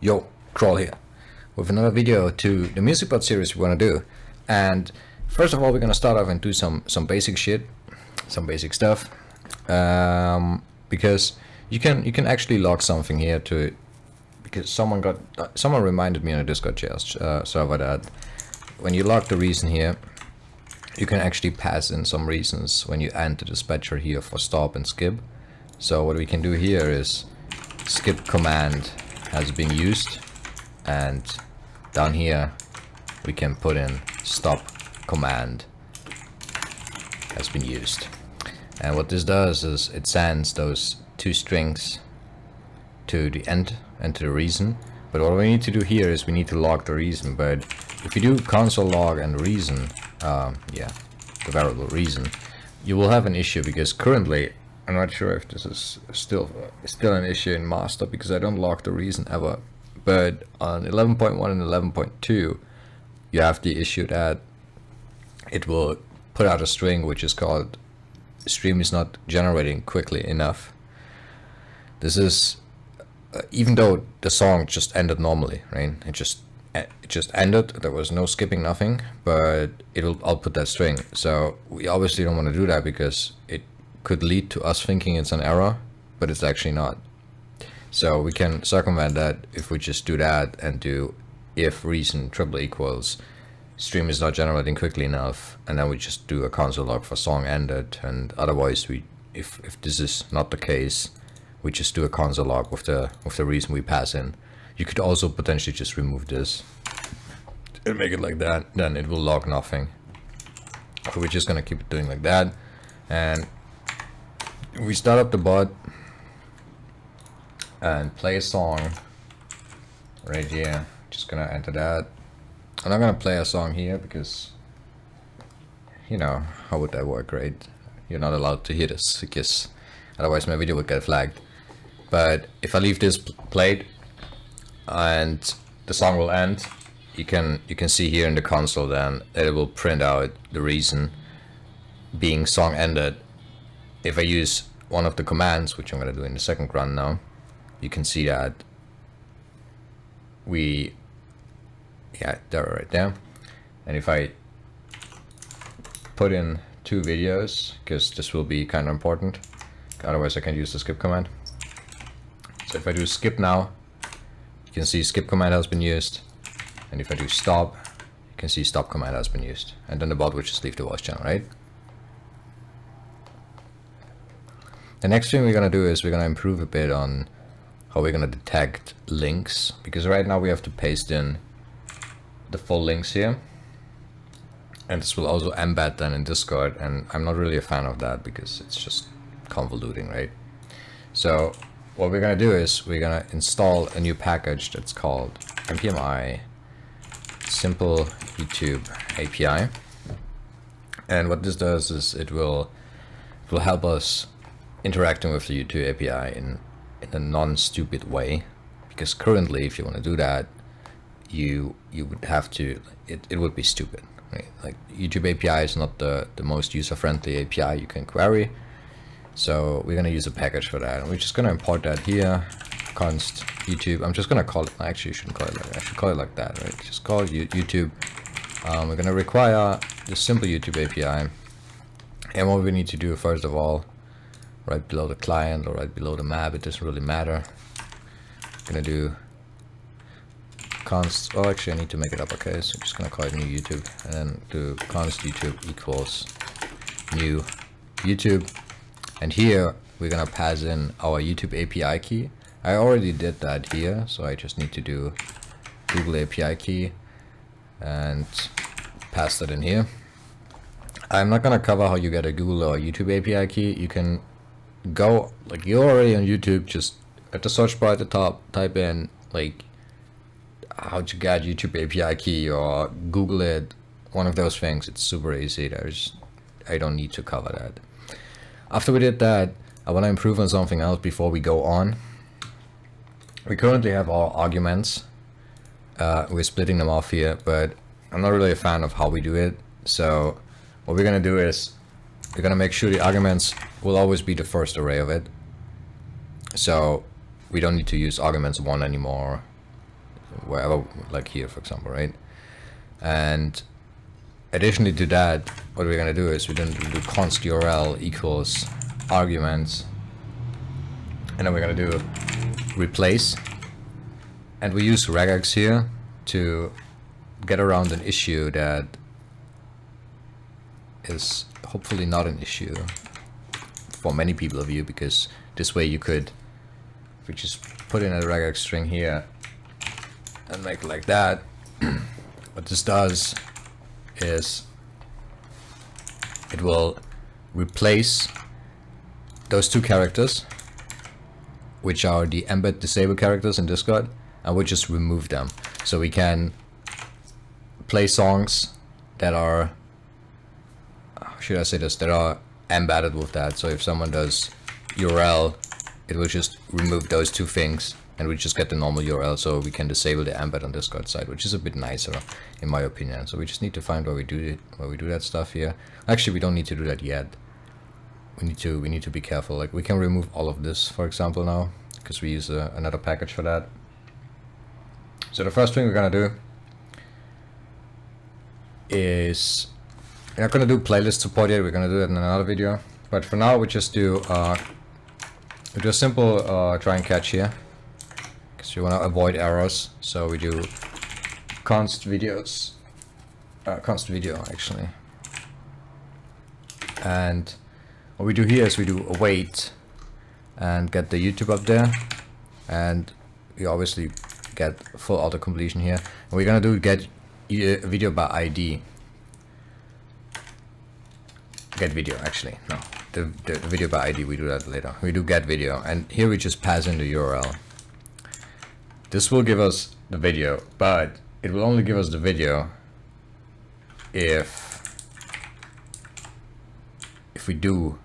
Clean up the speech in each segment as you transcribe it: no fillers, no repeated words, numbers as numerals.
Yo, Crawl here, with another video to the music pod series we want to do. And first of all, we're gonna start off and do some basic shit, some basic stuff, because you can actually log something here to, because someone reminded me on a Discord server that when you log the reason here, you can actually pass in some reasons when you enter the dispatcher here for stop and skip. So what we can do here is skip command has been used, and down here we can put in stop command has been used. And what this does is it sends those two strings to the end and to the reason. But what we need to do here is we need to log the reason. But if you do console log and reason, the variable reason, you will have an issue, because currently I'm not sure if this is still an issue in master, because I don't log the reason ever. But on 11.1 and 11.2, you have the issue that it will put out a string which is called stream is not generating quickly enough. This is even though the song just ended normally, right? It just ended. There was no skipping, nothing, but it'll output that string. So we obviously don't want to do that, because it could lead to us thinking it's an error, but it's actually not. So we can circumvent that if we just do that and do if reason triple equals stream is not generating quickly enough, and then we just do a console log for song ended. And otherwise, we if this is not the case, we just do a console log with the reason we pass in. You could also potentially just remove this and make it like that, then it will log nothing. So we're just gonna keep it doing like that. And we start up the bot and play a song right here. Just gonna enter that. I'm not gonna play a song here, because you know, how would that work, right? You're not allowed to hear this, because otherwise my video would get flagged. But if I leave this played and the song will end, you can see here in the console then that it will print out the reason being song ended. If I use one of the commands, which I'm going to do in the second run now, you can see that they're right there. And if I put in two videos, because this will be kind of important, otherwise I can use the skip command. So if I do skip now, you can see skip command has been used. And if I do stop, you can see stop command has been used. And then the bot will just leave the voice channel, right? The next thing we're going to do is we're going to improve a bit on how we're going to detect links, because right now we have to paste in the full links here. And this will also embed then in Discord, and I'm not really a fan of that, because it's just convoluting, right? So what we're going to do is we're going to install a new package that's called npmi simple YouTube API. And what this does is it will help us interacting with the YouTube API in a non-stupid way, because currently if you want to do that, you would have to, it would be stupid, right? Like YouTube API is not the most user-friendly API you can query. So we're going to use a package for that, and we're just going to import that here, const YouTube. I'm just going to call it, actually you shouldn't call it like that, I should call it like that, right? Just call it YouTube. We're going to require the simple YouTube API. And what we need to do first of all, right below the client or right below the map, it doesn't really matter. I'm going to do const, oh actually I need to make it uppercase, so I'm just going to call it new YouTube, and then do const YouTube equals new YouTube. And here we're gonna pass in our YouTube API key. I already did that here, so I just need to do Google API key and pass that in here. I'm not gonna cover how you get a Google or YouTube API key. You can go, like you're already on YouTube, just at the search bar at the top, type in like how to get YouTube API key or Google it, one of those things. It's super easy. I don't need to cover that. After we did that, I want to improve on something else before we go on. We currently have our arguments. We're splitting them off here, but I'm not really a fan of how we do it. So what we're going to do is we're going to make sure the arguments will always be the first array of it. So we don't need to use arguments 1 anymore, wherever, like here, for example, right? And additionally to that, what we're gonna do is we're gonna do const URL equals arguments, and then we're gonna do replace, and we use regex here to get around an issue that is hopefully not an issue for many people of you, because this way you could, if we just put in a regex string here and make it like that, what this does is it will replace those two characters, which are the embed disable characters in Discord, and we'll just remove them. So we can play songs that are, how should I say this, that are embedded with that. So if someone does URL, it will just remove those two things, and we just get the normal URL, so we can disable the embed on Discord side, which is a bit nicer in my opinion. So we just need to find where we do it, where we do that stuff here. Actually, we don't need to do that yet. We need to be careful. Like, we can remove all of this, for example, now, because we use another package for that. So the first thing we're gonna do is, we're not gonna do playlist support yet. We're gonna do that in another video. But for now, we just do a simple try and catch here, because you want to avoid errors. So we do const videos, const video actually, and what we do here is we do await and get the YouTube up there, and we obviously get full auto completion here. And we're gonna do get video by ID. Get video, actually, no, the video by ID, we do that later. We do get video, and here we just pass in the URL. This will give us the video, but it will only give us the video if we do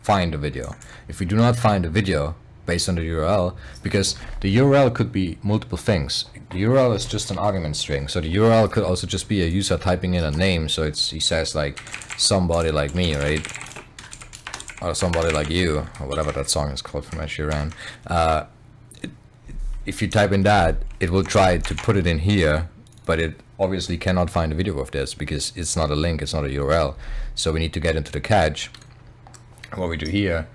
find a video. If we do not find a video based on the URL, because the URL could be multiple things. The URL is just an argument string, so the URL could also just be a user typing in a name. So he says like somebody like me, right, or somebody like you, or whatever that song is called from Ed Sheeran. If you type in that, it will try to put it in here, but it obviously cannot find a video of this because it's not a link, it's not a URL. So we need to get into the catch. And what we do here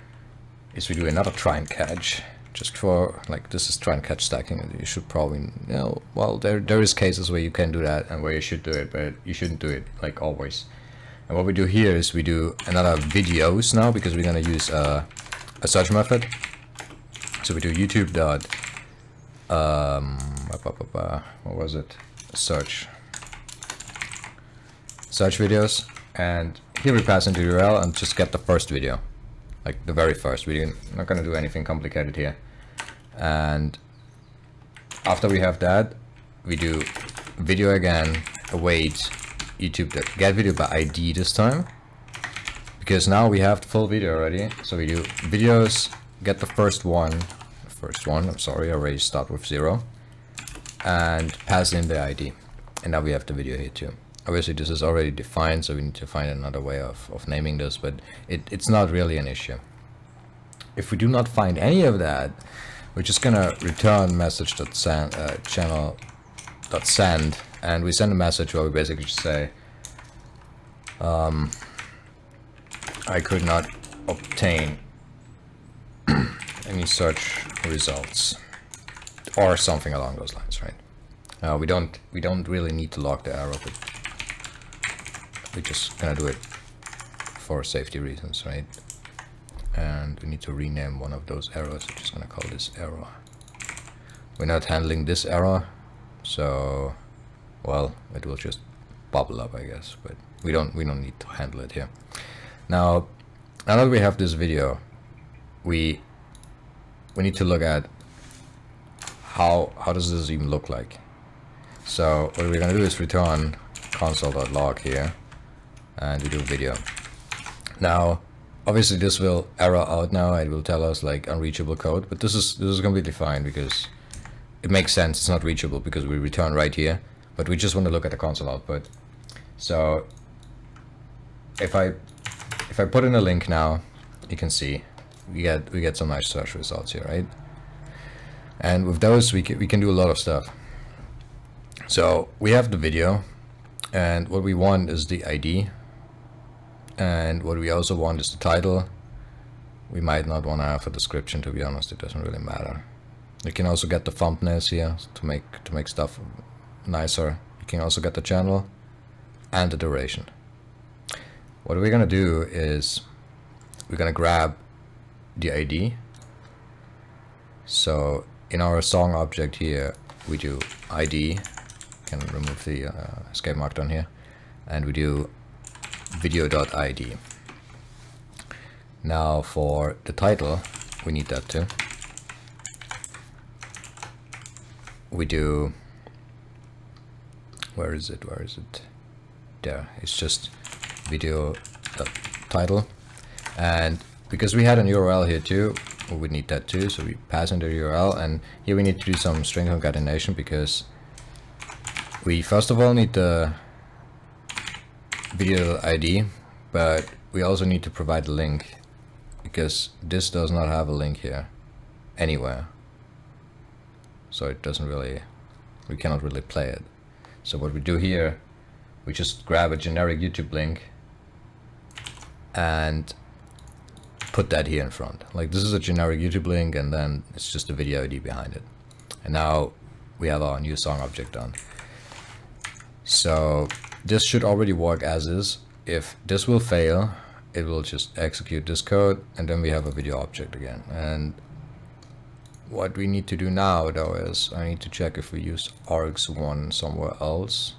is we do another try and catch, just for, like, this is try and catch stacking, and you should probably, you know, well, there is cases where you can do that and where you should do it, but you shouldn't do it like always. And what we do here is we do another videos now, because we're gonna use a search method. So we do YouTube dot what was it, search videos, and here we pass into URL and just get the first video, like the very first. We're not going to do anything complicated here. And after we have that, we do video again, await YouTube get video by ID this time, because now we have the full video already. So we do videos, get the first one, I'm sorry, I already start with 0, and pass in the ID, and now we have the video here too. Obviously this is already defined, so we need to find another way of naming this, but it's not really an issue. If we do not find any of that, we're just gonna return message.send, channel.send, and we send a message where we basically just say I could not obtain any search results, or something along those lines, right? We don't really need to log the error, but we're just gonna do it for safety reasons, right? And we need to rename one of those errors. We're just gonna call this error. We're not handling this error, so, well, it will just bubble up, I guess, but we don't need to handle it here. Now that we have this video, we need to look at how does this even look like. So what we're gonna do is return console.log here, and we do video. Now obviously this will error out now, it will tell us like unreachable code, but this is completely fine because it makes sense. It's not reachable because we return right here, but we just want to look at the console output. So if I put in a link now, you can see we get some nice search results here, right? And with those, we can do a lot of stuff. So we have the video, and what we want is the ID, and what we also want is the title. We might not want to have a description, to be honest. It doesn't really matter. You can also get the thumbnails here to make stuff nicer. You can also get the channel and the duration. What we're gonna do is we're gonna grab the ID. So in our song object here, we do ID. Can remove the escape markdown here, and we do video.id. Now for the title, we need that too. We do, where is it? There, it's just video.title. And because we had an URL here too, we would need that too, so we pass in the URL, and here we need to do some string concatenation because we first of all need the video ID, but we also need to provide a link because this does not have a link here anywhere. So it doesn't really, we cannot really play it. So what we do here, we just grab a generic YouTube link and put that here in front. Like this is a generic YouTube link, and then it's just a video ID behind it. And now we have our new song object done. So this should already work as is. If this will fail, it will just execute this code, and then we have a video object again. And what we need to do now though is I need to check if we use args1 somewhere else.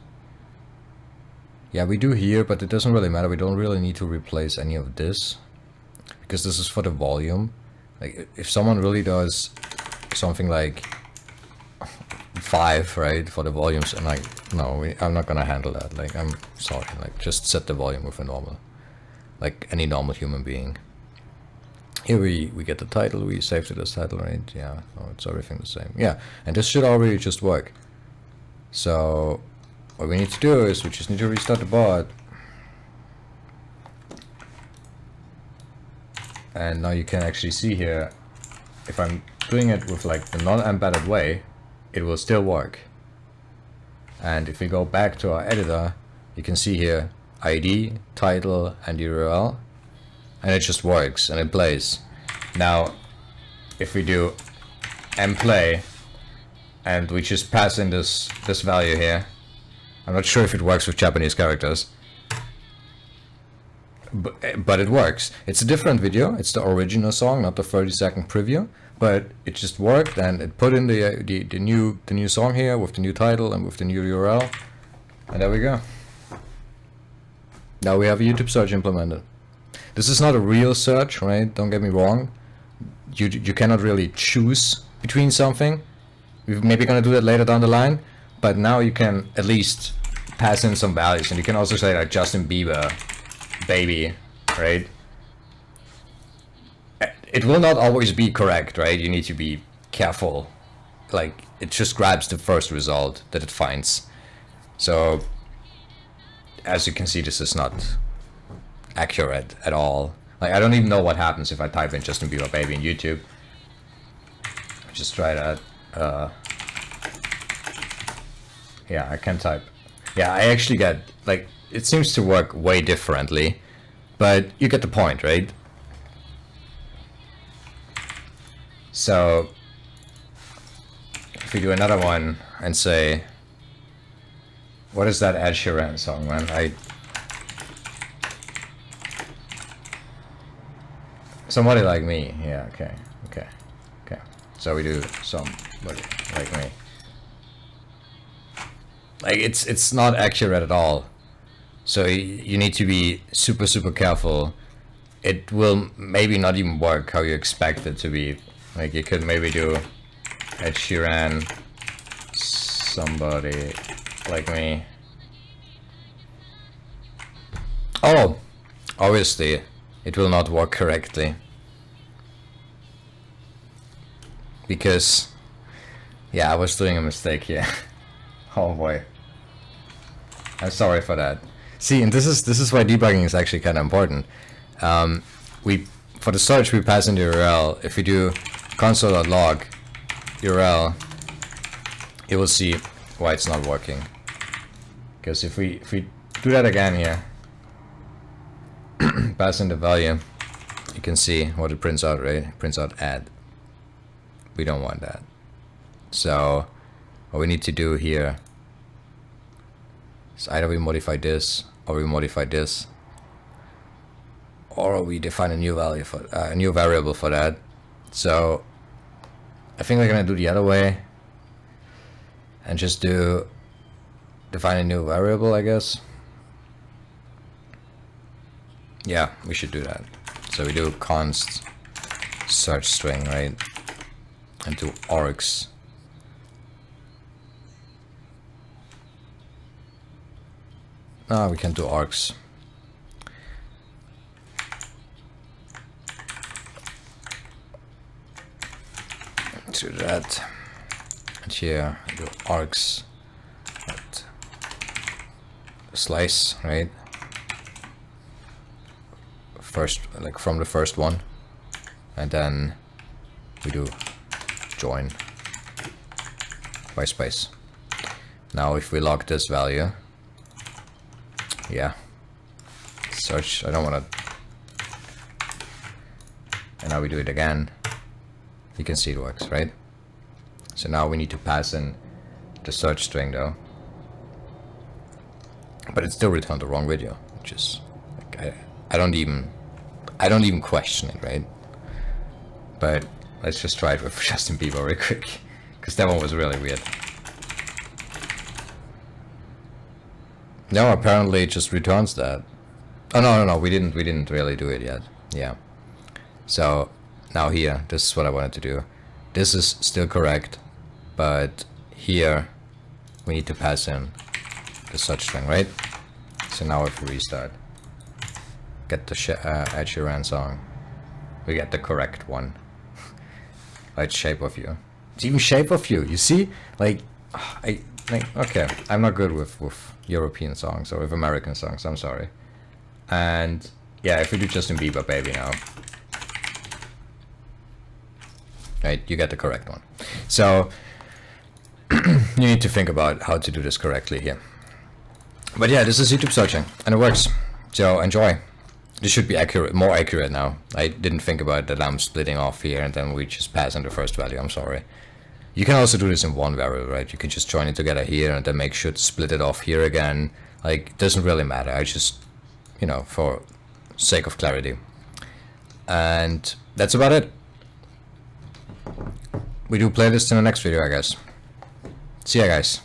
Yeah, we do here, but it doesn't really matter. We don't really need to replace any of this because this is for the volume. Like if someone really does something like 5, right, for the volumes, and like, no, I'm not gonna handle that. Like, I'm sorry, like just set the volume with a normal, like any normal human being. Here we get the title, we saved it as title, right? Yeah, so it's everything the same. Yeah, and this should already just work. So what we need to do is we just need to restart the bot. And now you can actually see here, if I'm doing it with like the non-embedded way, it will still work. And if we go back to our editor, you can see here ID, title, and URL, and it just works and it plays. Now if we do mplay and we just pass in this value here, I'm not sure if it works with Japanese characters, but it works. It's a different video, it's the original song, not the 30-second preview, but it just worked, and it put in the new song here with the new title and with the new URL, and there we go. Now we have a YouTube search implemented. This is not a real search, right? Don't get me wrong. You cannot really choose between something. We're maybe gonna do that later down the line, but now you can at least pass in some values, and you can also say like Justin Bieber, baby, right? It will not always be correct, right? You need to be careful. Like, it just grabs the first result that it finds. So, as you can see, this is not accurate at all. Like, I don't even know what happens if I type in Justin Bieber baby in YouTube. Just try that. Yeah, I can type. Yeah, I actually get, like, it seems to work way differently, but you get the point, right? So if we do another one and say, what is that Ed Sheeran song, man? Somebody like me. Yeah, okay. So we do somebody like me. Like, it's not accurate at all. So you need to be super careful. It will maybe not even work how you expect it to be. Like, you could maybe do Ed Sheeran, somebody like me. Oh, obviously it will not work correctly. Because, yeah, I was doing a mistake here. Oh boy. I'm sorry for that. See, and this is why debugging is actually kind of important. For the search we pass in the URL. If we do console.log, URL, you will see why it's not working. Because if we do that again here, pass in the value, you can see what it prints out, right? It prints out add. We don't want that. So what we need to do here is either we modify this, or we modify this, or we define a new value for a new variable for that. So I think we're gonna do the other way and just define a new variable, I guess. Yeah, we should do that. So we do const search string, right? And do args. No, we can do args. Do that. And here I do args. Right. Slice, right? First, like from the first one, and then we do join by space. Now if we log this value, yeah, search, I don't want to, and now we do it again, you can see it works, right? So now we need to pass in the search string though, but it still returned the wrong video, which is like, I don't even question it, right? But let's just try it with Justin Bieber real quick, because that one was really weird. No, apparently it just returns that. Oh no, we didn't really do it yet. Yeah. So now here, this is what I wanted to do. This is still correct, but here we need to pass in the search string, right? So now if we restart, get the Ed Sheeran song, we get the correct one. Right, shape of you. It's even shape of you. You see, like, okay, I'm not good with European songs or with American songs. I'm sorry. And yeah, if we do Justin Bieber, baby now, right, you get the correct one. So you need to think about how to do this correctly here. But yeah, this is YouTube searching, and it works. So enjoy. This should be accurate, more accurate now. I didn't think about that I'm splitting off here and then we just pass in the first value. I'm sorry. You can also do this in one variable, right? You can just join it together here and then make sure to split it off here again. Like, it doesn't really matter. I just, you know, for sake of clarity. And that's about it. We do playlists in the next video, I guess. See ya, guys.